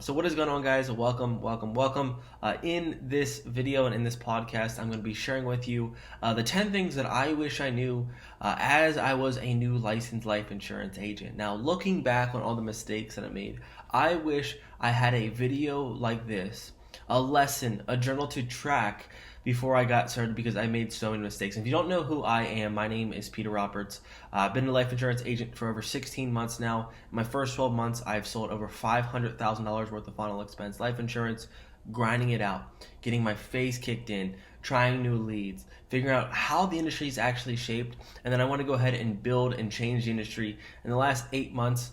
So what is going on, guys? Welcome. In this video and in this podcast, I'm going to be sharing with you the 10 things that I wish I knew as I was a new licensed life insurance agent. Now, looking back on all the mistakes that I made, I wish I had a video like this, a lesson, a journal to track before I got started because I made so many mistakes. And if you don't know who I am, my name is Peter Roberts. I've been a life insurance agent for over 16 months now. In my first 12 months, I've sold over $500,000 worth of final expense life insurance, grinding it out, getting my face kicked in, trying new leads, figuring out how the industry is actually shaped, and then I want to go ahead and build and change the industry. In the last 8 months,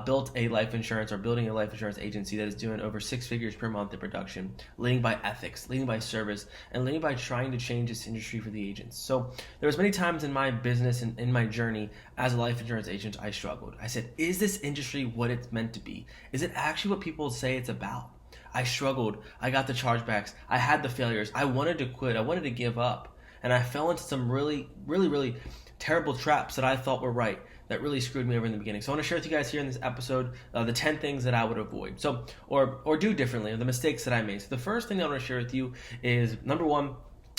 building a life insurance agency that is doing over 6 figures per month in production, leading by ethics, leading by service, and leading by trying to change this industry for the agents. So there was many times in my business and in my journey as a life insurance agent, I struggled. I said, is this industry what it's meant to be? Is it actually what people say it's about? I struggled. I got the chargebacks. I had the failures. I wanted to quit. I wanted to give up. And I fell into some really terrible traps that I thought were right that really screwed me over in the beginning. So I want to share with you guys here in this episode the 10 things that I would avoid. So, or do differently, or the mistakes that I made. So the first thing I want to share with you is, number one,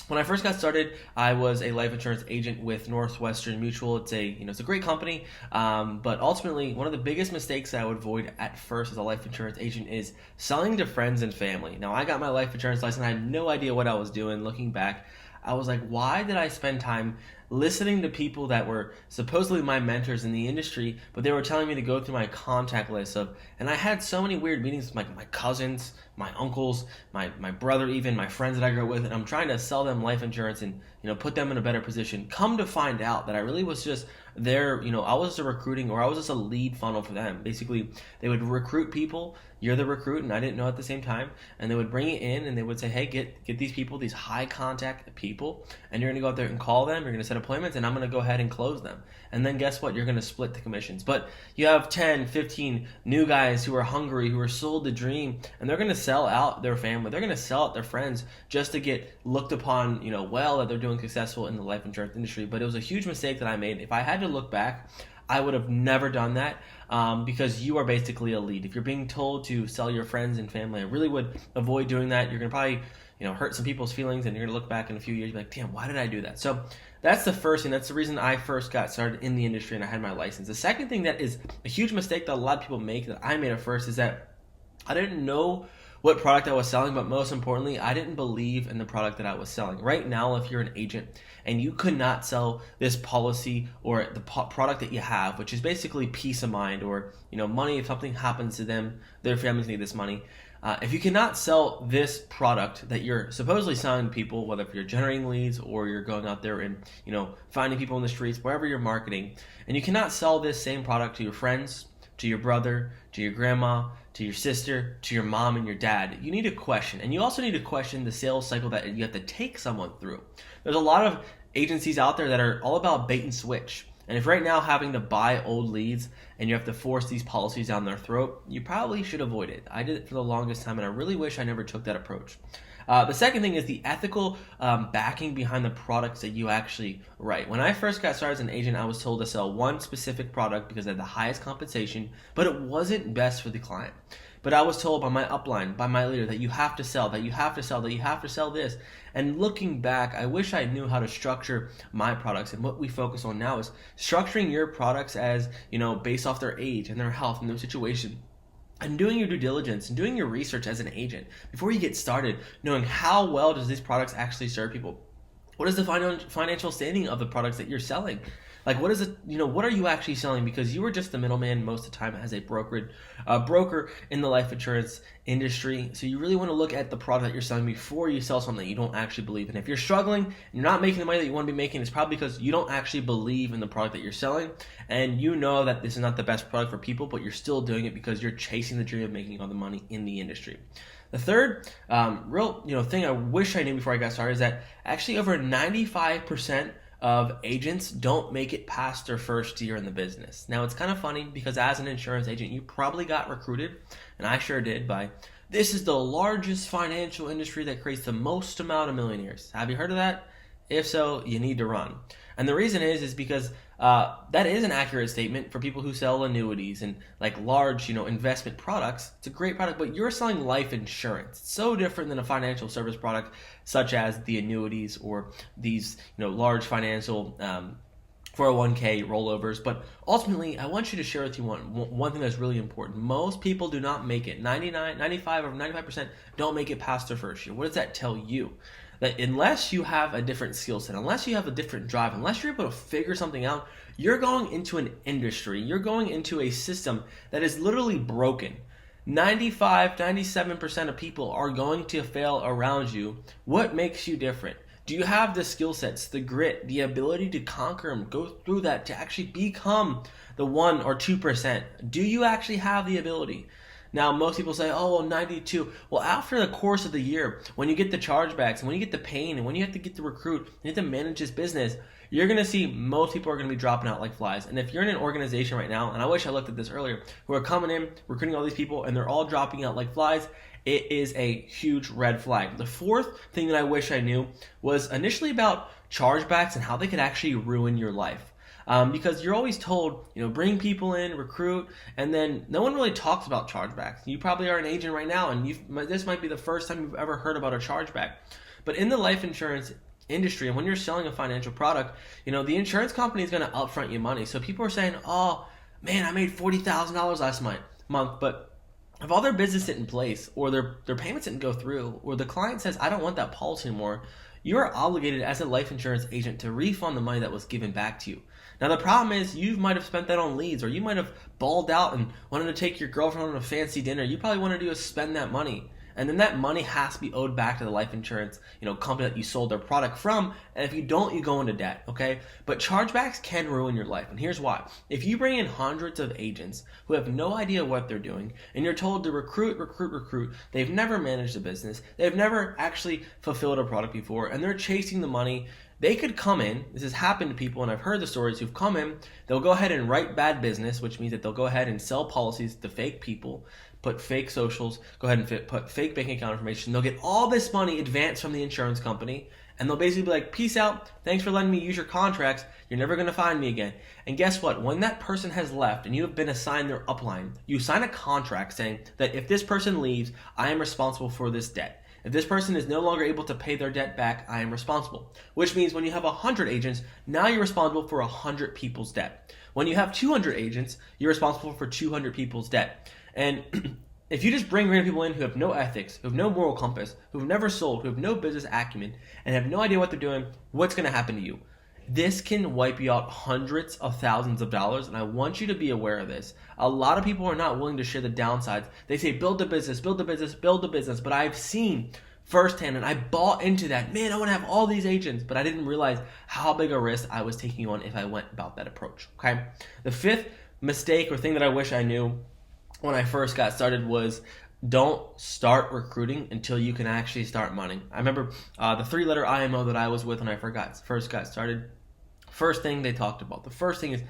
when I first got started, I was a life insurance agent with Northwestern Mutual. It's a great company, but ultimately one of the biggest mistakes that I would avoid at first as a life insurance agent is selling to friends and family. Now, I got my life insurance license. I had no idea what I was doing. Looking back, I was like, why did I spend time listening to people that were supposedly my mentors in the industry, but they were telling me to go through my contact list and I had so many weird meetings with my cousins, my uncles, my brother, even my friends that I grew up with, and I'm trying to sell them life insurance and put them in a better position. Come to find out that I really was just there, I was a recruiting, or I was just a lead funnel for them. Basically, they would recruit people, you're the recruit, and I didn't know at the same time, and they would bring it in and they would say, hey, get these people, these high contact people, and you're going to go out there and call them, you're going to set appointments, and I'm going to go ahead and close them. And then guess what? You're going to split the commissions. But you have 10, 15 new guys who are hungry, who are sold the dream, and they're going to sell out their family. They're going to sell out their friends just to get looked upon, that they're doing successful in the life insurance industry. But it was a huge mistake that I made. If I had to look back, I would have never done that because you are basically a lead. If you're being told to sell your friends and family, I really would avoid doing that. You're going to probably hurt some people's feelings, and you're going to look back in a few years and be like, damn, why did I do that? So that's the first thing. That's the reason I first got started in the industry and I had my license. The second thing that is a huge mistake that a lot of people make that I made at first is that I didn't know what product I was selling, but most importantly, I didn't believe in the product that I was selling. Right now, if you're an agent and you could not sell this policy or the product that you have, which is basically peace of mind or money if something happens to them, their families need this money. If you cannot sell this product that you're supposedly selling to people, whether if you're generating leads or you're going out there and finding people in the streets, wherever you're marketing, and you cannot sell this same product to your friends, to your brother, to your grandma, to your sister, to your mom and your dad, you need to question. And you also need to question the sales cycle that you have to take someone through. There's a lot of agencies out there that are all about bait and switch. And if right now having to buy old leads and you have to force these policies down their throat, you probably should avoid it. I did it for the longest time, and I really wish I never took that approach. The second thing is the ethical backing behind the products that you actually write. When I first got started as an agent, I was told to sell one specific product because it had the highest compensation, but it wasn't best for the client. But I was told by my upline, by my leader, that you have to sell, that you have to sell, that you have to sell this. And looking back, I wish I knew how to structure my products. And what we focus on now is structuring your products as, based off their age and their health and their situation. And doing your due diligence and doing your research as an agent before you get started, knowing how well does these products actually serve people. What is the financial standing of the products that you're selling? Like, what is it? What are you actually selling? Because you are just the middleman most of the time as a broker in the life insurance industry. So you really want to look at the product that you're selling before you sell something that you don't actually believe in. If you're struggling and you're not making the money that you want to be making, it's probably because you don't actually believe in the product that you're selling, and you know that this is not the best product for people, but you're still doing it because you're chasing the dream of making all the money in the industry. The third thing I wish I knew before I got started is that actually over 95% of agents don't make it past their first year in the business. Now, it's kind of funny because as an insurance agent, you probably got recruited, and I sure did, by this is the largest financial industry that creates the most amount of millionaires. Have you heard of that? If so, you need to run. And the reason is because That is an accurate statement for people who sell annuities and like large, investment products. It's a great product, but you're selling life insurance. It's so different than a financial service product such as the annuities or these, large financial 401k rollovers. But ultimately, I want you to share with you one thing that's really important. Most people do not make it. 95% don't make it past their first year. What does that tell you? That unless you have a different skill set, unless you have a different drive, unless you're able to figure something out, you're going into an industry, you're going into a system that is literally broken. 97% of people are going to fail around you. What makes you different? Do you have the skill sets, the grit, the ability to conquer them, go through that to actually become the 1 or 2%? Do you actually have the ability? Now, most people say, oh, well, 92. Well, after the course of the year, when you get the chargebacks, and when you get the pain, and when you have to get to recruit, and you have to manage this business, you're going to see most people are going to be dropping out like flies. And if you're in an organization right now, and I wish I looked at this earlier, who are coming in, recruiting all these people, and they're all dropping out like flies, it is a huge red flag. The fourth thing that I wish I knew was initially about chargebacks and how they could actually ruin your life. Because you're always told, bring people in, recruit, and then no one really talks about chargebacks. You probably are an agent right now, and this might be the first time you've ever heard about a chargeback. But in the life insurance industry, and when you're selling a financial product, the insurance company is going to upfront you money. So people are saying, oh, man, I made $40,000 last month, but if all their business isn't in place, or their payments didn't go through, or the client says, I don't want that policy anymore, you are obligated as a life insurance agent to refund the money that was given back to you. Now, the problem is you might have spent that on leads, or you might have balled out and wanted to take your girlfriend on a fancy dinner. You probably want to do is spend that money. And then that money has to be owed back to the life insurance, company that you sold their product from. And if you don't, you go into debt, okay? But chargebacks can ruin your life. And here's why. If you bring in hundreds of agents who have no idea what they're doing, and you're told to recruit, they've never managed a business, they've never actually fulfilled a product before, and they're chasing the money, they could come in, this has happened to people, and I've heard the stories who've come in, they'll go ahead and write bad business, which means that they'll go ahead and sell policies to fake people, put fake socials, go ahead and put fake bank account information. They'll get all this money advanced from the insurance company, and they'll basically be like, peace out, thanks for letting me use your contracts, you're never going to find me again. And guess what? When that person has left and you have been assigned their upline, you sign a contract saying that if this person leaves, I am responsible for this debt. If this person is no longer able to pay their debt back, I am responsible. Which means when you have 100 agents, now you're responsible for 100 people's debt. When you have 200 agents, you're responsible for 200 people's debt. And if you just bring random people in who have no ethics, who have no moral compass, who have never sold, who have no business acumen, and have no idea what they're doing, what's going to happen to you? This can wipe you out hundreds of thousands of dollars, and I want you to be aware of this. A lot of people are not willing to share the downsides. They say, build a business, build a business, build a business, but I've seen firsthand, and I bought into that. Man, I want to have all these agents, but I didn't realize how big a risk I was taking on if I went about that approach, okay? The fifth mistake or thing that I wish I knew when I first got started was don't start recruiting until you can actually start money. I remember the 3-letter IMO that I was with when I first got started. First thing they talked about. The first thing is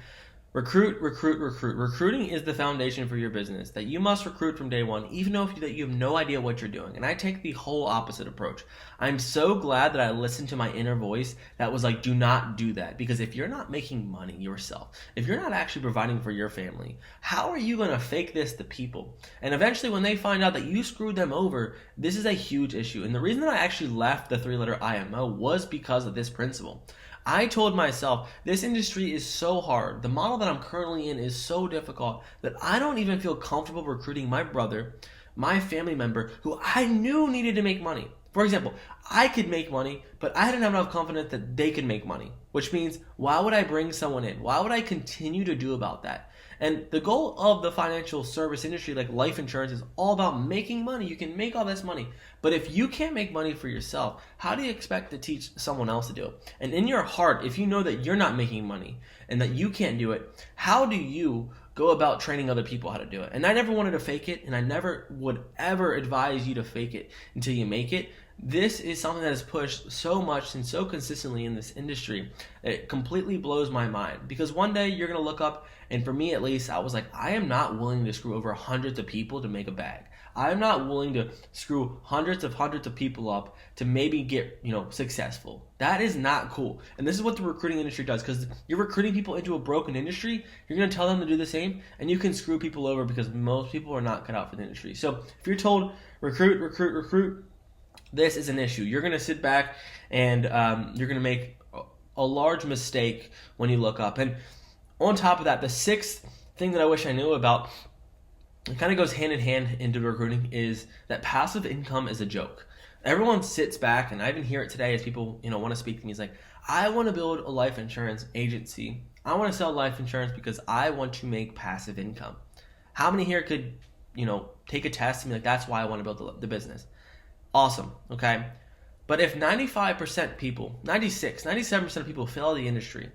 recruit. Recruiting is the foundation for your business, that you must recruit from day one, even though that you have no idea what you're doing. And I take the whole opposite approach. I'm so glad that I listened to my inner voice that was like, do not do that. Because if you're not making money yourself, if you're not actually providing for your family, how are you going to fake this to people? And eventually when they find out that you screwed them over, this is a huge issue. And the reason that I actually left the 3-letter IMO was because of this principle. I told myself, this industry is so hard. The model that I'm currently in is so difficult that I don't even feel comfortable recruiting my brother, my family member, who I knew needed to make money. For example, I could make money, but I didn't have enough confidence that they could make money, which means why would I bring someone in? Why would I continue to do about that? And the goal of the financial service industry, like life insurance, is all about making money. You can make all this money. But if you can't make money for yourself, how do you expect to teach someone else to do it? And in your heart, if you know that you're not making money and that you can't do it, how do you go about training other people how to do it? And I never wanted to fake it, and I never would ever advise you to fake it until you make it. This is something that is pushed so much and so consistently in this industry. It completely blows my mind, because one day you're going to look up, and for me at least, I was like, I am not willing to screw over hundreds of people to make a bag. I'm not willing to screw hundreds of people up to maybe get, successful. That is not cool. And this is what the recruiting industry does, because you're recruiting people into a broken industry. You're going to tell them to do the same, and you can screw people over because most people are not cut out for the industry. So if you're told recruit, this is an issue. You're going to sit back and you're going to make a large mistake when you look up. And on top of that, the sixth thing that I wish I knew about, it kind of goes hand in hand into recruiting, is that passive income is a joke. Everyone sits back, and I even hear it today as people, want to speak to me. It's like, I want to build a life insurance agency. I want to sell life insurance because I want to make passive income. How many here could, take a test and be like, that's why I want to build the business? Awesome, okay? But if 95% people, 96, 97% of people fail the industry,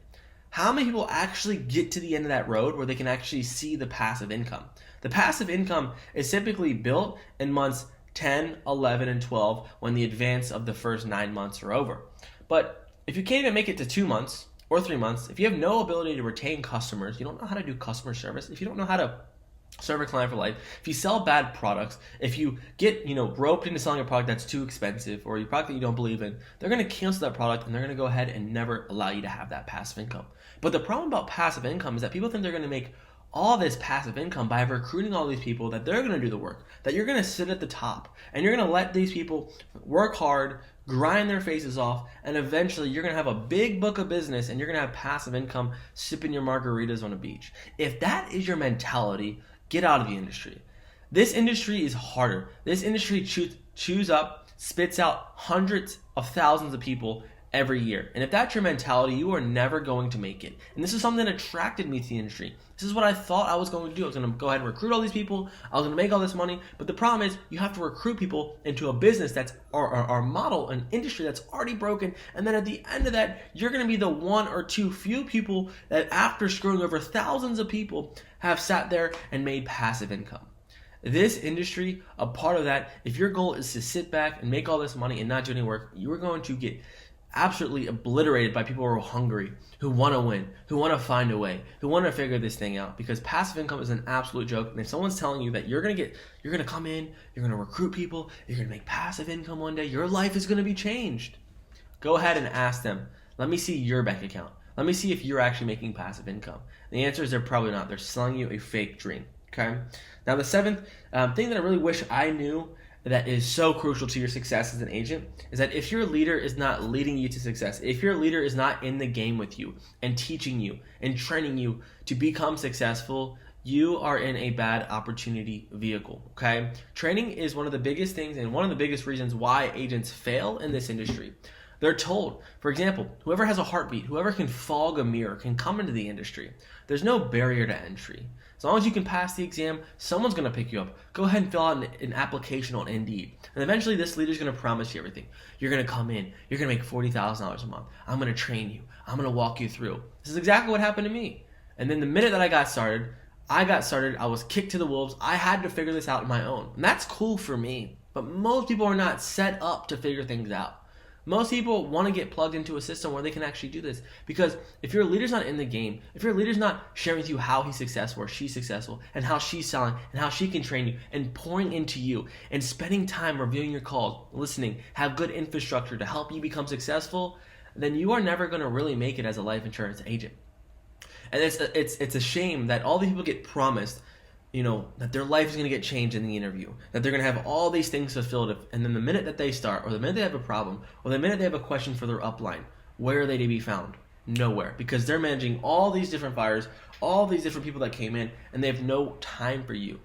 how many people actually get to the end of that road where they can actually see the passive income? The passive income is typically built in months 10, 11, and 12 when the advance of the first 9 months are over. But if you can't even make it to 2 months or 3 months, if you have no ability to retain customers, you don't know how to do customer service, if you don't know how to serve a client for life, if you sell bad products, if you get roped into selling a product that's too expensive or a product that you don't believe in, they're going to cancel that product and they're going to go ahead and never allow you to have that passive income. But the problem about passive income is that people think they're going to make all this passive income by recruiting all these people, that they're going to do the work, that you're going to sit at the top and you're going to let these people work hard, grind their faces off, and eventually you're going to have a big book of business and you're going to have passive income sipping your margaritas on a beach. If that is your mentality, get out of the industry. This industry is harder. This industry chews up, spits out hundreds of thousands of people every year. And if that's your mentality, you are never going to make it. And this is something that attracted me to the industry. This is what I thought I was going to do. I was going to go ahead and recruit all these people. I was going to make all this money. But the problem is you have to recruit people into a business that's our model, an industry that's already broken. And then at the end of that, you're going to be the one or two few people that, after screwing over thousands of people, have sat there and made passive income. This industry, a part of that, if your goal is to sit back and make all this money and not do any work, you are going to get absolutely obliterated by people who are hungry, who want to win, who want to find a way, who want to figure this thing out, because passive income is an absolute joke. And if someone's telling you that you're going to come in, you're going to recruit people, you're going to make passive income one day, your life is going to be changed, go ahead and ask them, let me see your bank account. Let me see if you're actually making passive income. The answer is they're probably not. They're selling you a fake dream. Okay. Now the seventh thing that I really wish I knew that is so crucial to your success as an agent is that if your leader is not leading you to success, if your leader is not in the game with you and teaching you and training you to become successful, you are in a bad opportunity vehicle, okay? Training is one of the biggest things and one of the biggest reasons why agents fail in this industry. They're told, for example, whoever has a heartbeat, whoever can fog a mirror can come into the industry. There's no barrier to entry. As long as you can pass the exam, someone's going to pick you up. Go ahead and fill out an application on Indeed. And eventually this leader's going to promise you everything. You're going to come in. You're going to make $40,000 a month. I'm going to train you. I'm going to walk you through. This is exactly what happened to me. And then the minute that I got started, I was kicked to the wolves. I had to figure this out on my own. And that's cool for me. But most people are not set up to figure things out. Most people want to get plugged into a system where they can actually do this. Because if your leader's not in the game, if your leader's not sharing with you how he's successful or she's successful and how she's selling and how she can train you and pouring into you and spending time reviewing your calls, listening, have good infrastructure to help you become successful, then you are never going to really make it as a life insurance agent. And it's a shame that all these people get promised, that their life is going to get changed in the interview, that they're going to have all these things fulfilled, and then the minute that they start, or the minute they have a problem, or the minute they have a question for their upline, where are they to be found? Nowhere, because they're managing all these different fires, all these different people that came in, and they have no time for you.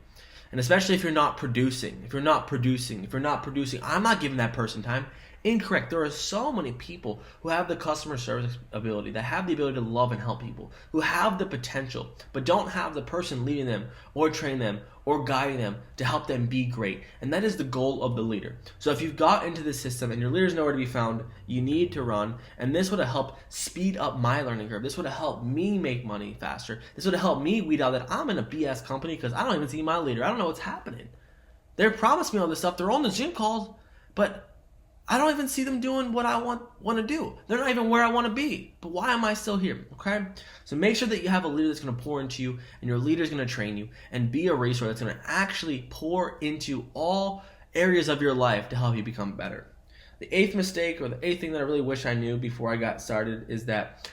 And especially if you're not producing, I'm not giving that person time. Incorrect. There are so many people who have the customer service ability, that have the ability to love and help people, who have the potential, but don't have the person leading them or training them or guiding them to help them be great. And that is the goal of the leader. So if you've got into the system and your leader's nowhere to be found, you need to run. And this would have helped speed up my learning curve. This would have helped me make money faster. This would have helped me weed out that I'm in a BS company because I don't even see my leader. I don't know what's happening. They're promising me all this stuff. They're on the Zoom calls, but I don't even see them doing what I want to do. They're not even where I want to be. But why am I still here? Okay? So make sure that you have a leader that's going to pour into you, and your leader is going to train you and be a resource that's going to actually pour into all areas of your life to help you become better. The eighth mistake, or the eighth thing that I really wish I knew before I got started, is that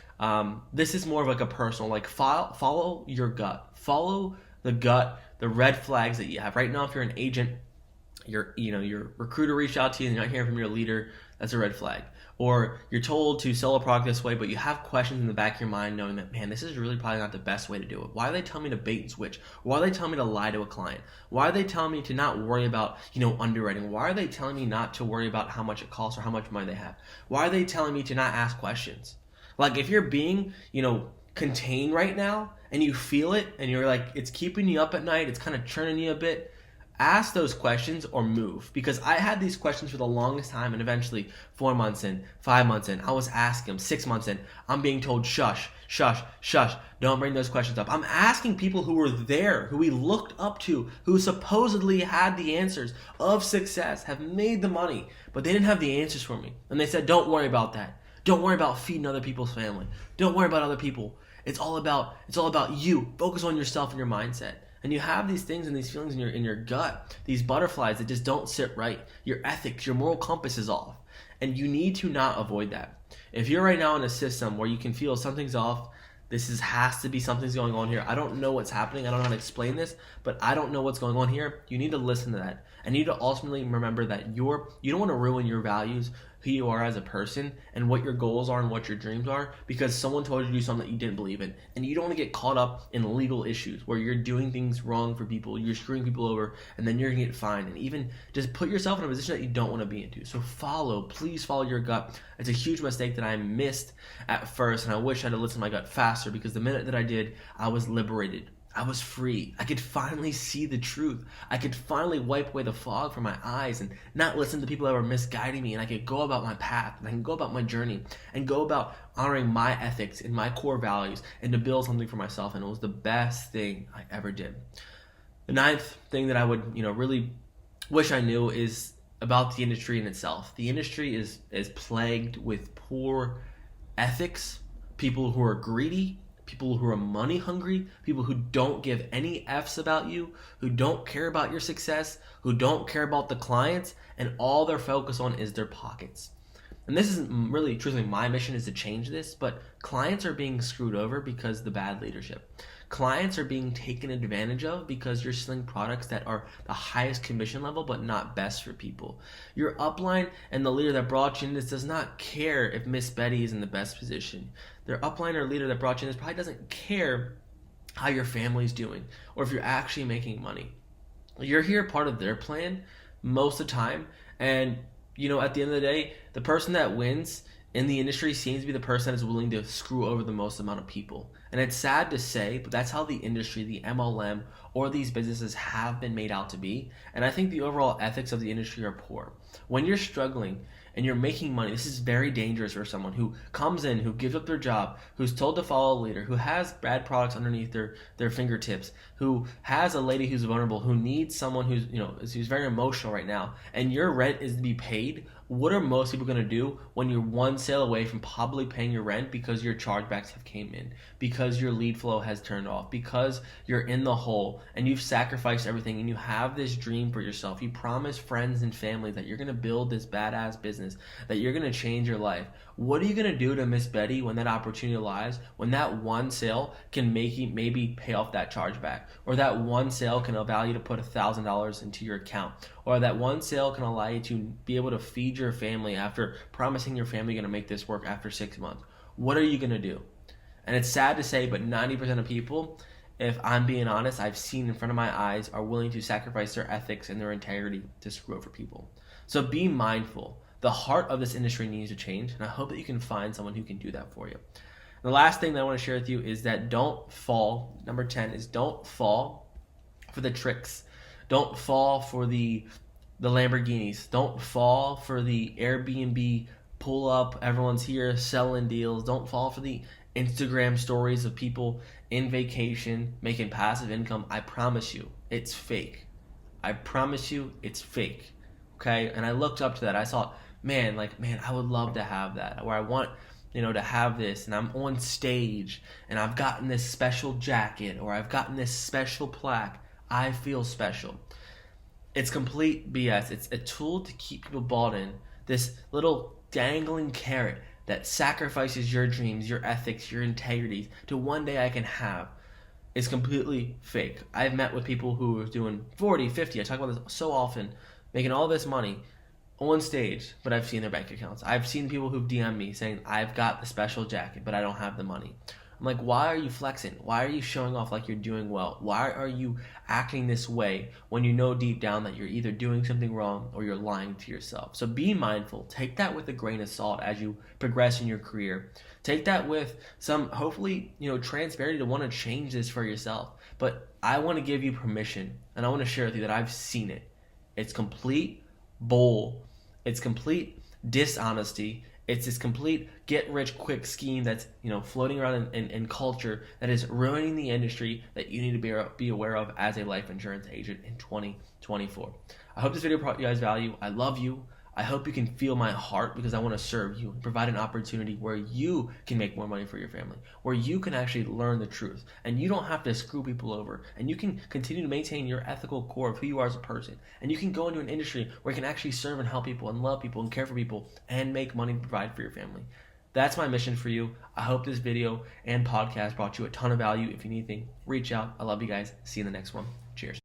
this is more of like a personal, like follow your gut. Follow the gut, the red flags that you have. Right now, if you're an agent, your recruiter reached out to you and you're not hearing from your leader, that's a red flag. Or you're told to sell a product this way, but you have questions in the back of your mind knowing that, man, this is really probably not the best way to do it. Why are they telling me to bait and switch? Why are they telling me to lie to a client? Why are they telling me to not worry about, underwriting? Why are they telling me not to worry about how much it costs or how much money they have? Why are they telling me to not ask questions? Like, if you're being, contained right now and you feel it and you're like, it's keeping you up at night, it's kind of churning you a bit, ask those questions or move. Because I had these questions for the longest time, and eventually 4 months in, 5 months in, I was asking them. 6 months in, I'm being told shush, shush, shush, don't bring those questions up. I'm asking people who were there, who we looked up to, who supposedly had the answers of success, have made the money, but they didn't have the answers for me. And they said, don't worry about that. Don't worry about feeding other people's family. Don't worry about other people. It's all about you. Focus on yourself and your mindset. And you have these things and these feelings in your gut, these butterflies that just don't sit right. Your ethics, your moral compass is off. And you need to not avoid that. If you're right now in a system where you can feel something's off, has to be something's going on here. I don't know what's happening. I don't know how to explain this, but I don't know what's going on here. You need to listen to that. And you need to ultimately remember that you don't want to ruin your values, who you are as a person, and what your goals are and what your dreams are, because someone told you to do something that you didn't believe in. And you don't want to get caught up in legal issues where you're doing things wrong for people, you're screwing people over, and then you're going to get fined. And even just put yourself in a position that you don't want to be into. So please follow your gut. It's a huge mistake that I missed at first, and I wish I had listened to my gut faster, because the minute that I did, I was liberated. I was free. I could finally see the truth. I could finally wipe away the fog from my eyes and not listen to people that were misguiding me. And I could go about my path, and I can go about my journey, and go about honoring my ethics and my core values, and to build something for myself. And it was the best thing I ever did. The ninth thing that I would, really wish I knew is about the industry in itself. The industry is plagued with poor ethics, people who are greedy, people who are money hungry, people who don't give any F's about you, who don't care about your success, who don't care about the clients, and all they're focused on is their pockets. And this isn't really, truthfully, my mission is to change this, but clients are being screwed over because of the bad leadership. Clients are being taken advantage of because you're selling products that are the highest commission level but not best for people. Your upline and the leader that brought you in this does not care if Miss Betty is in the best position. Their upline or leader that brought you in this probably doesn't care how your family's doing or if you're actually making money. You're here part of their plan most of the time, and at the end of the day, the person that wins in the industry seems to be the person that is willing to screw over the most amount of people. And it's sad to say, but that's how the industry, the MLM, or these businesses have been made out to be. And I think the overall ethics of the industry are poor. When you're struggling and you're making money, this is very dangerous for someone who comes in, who gives up their job, who's told to follow a leader, who has bad products underneath their fingertips, who has a lady who's vulnerable, who needs someone who's very emotional right now, and your rent is to be paid. What are most people going to do when you're one sale away from probably paying your rent because your chargebacks have came in, because your lead flow has turned off, because you're in the hole and you've sacrificed everything and you have this dream for yourself? You promise friends and family that you're going to build this badass business, that you're going to change your life. What are you going to do to Miss Betty when that opportunity lies, when that one sale can maybe pay off that chargeback, or that one sale can allow you to put $1,000 into your account, or that one sale can allow you to be able to feed your family after promising your family you're going to make this work after 6 months? What are you going to do? And it's sad to say, but 90% of people, if I'm being honest, I've seen in front of my eyes, are willing to sacrifice their ethics and their integrity to screw over people. So be mindful. The heart of this industry needs to change, and I hope that you can find someone who can do that for you. The last thing that I want to share with you is that don't fall. Number 10 is don't fall for the tricks. Don't fall for the Lamborghinis. Don't fall for the Airbnb pull up, everyone's here selling deals. Don't fall for the Instagram stories of people in vacation making passive income. I promise you, it's fake. I promise you, it's fake. Okay? And I looked up to that. I saw man, I would love to have that, where I want, to have this, and I'm on stage, and I've gotten this special jacket, or I've gotten this special plaque. I feel special. It's complete BS. It's a tool to keep people bought in. This little dangling carrot that sacrifices your dreams, your ethics, your integrity to one day I can have is completely fake. I've met with people who are doing 40, 50, I talk about this so often, making all this money on stage, but I've seen their bank accounts. I've seen people who've DM'd me saying, I've got the special jacket, but I don't have the money. I'm like, why are you flexing? Why are you showing off like you're doing well? Why are you acting this way when you know deep down that you're either doing something wrong or you're lying to yourself? So be mindful. Take that with a grain of salt as you progress in your career. Take that with some, hopefully, transparency to want to change this for yourself. But I want to give you permission, and I want to share with you that I've seen it. It's complete bull. It's complete dishonesty. It's this complete get-rich-quick scheme that's floating around in culture that is ruining the industry that you need to be aware of as a life insurance agent in 2024. I hope this video brought you guys value. I love you. I hope you can feel my heart because I want to serve you and provide an opportunity where you can make more money for your family, where you can actually learn the truth, and you don't have to screw people over, and you can continue to maintain your ethical core of who you are as a person, and you can go into an industry where you can actually serve and help people and love people and care for people and make money to provide for your family. That's my mission for you. I hope this video and podcast brought you a ton of value. If you need anything, reach out. I love you guys. See you in the next one. Cheers.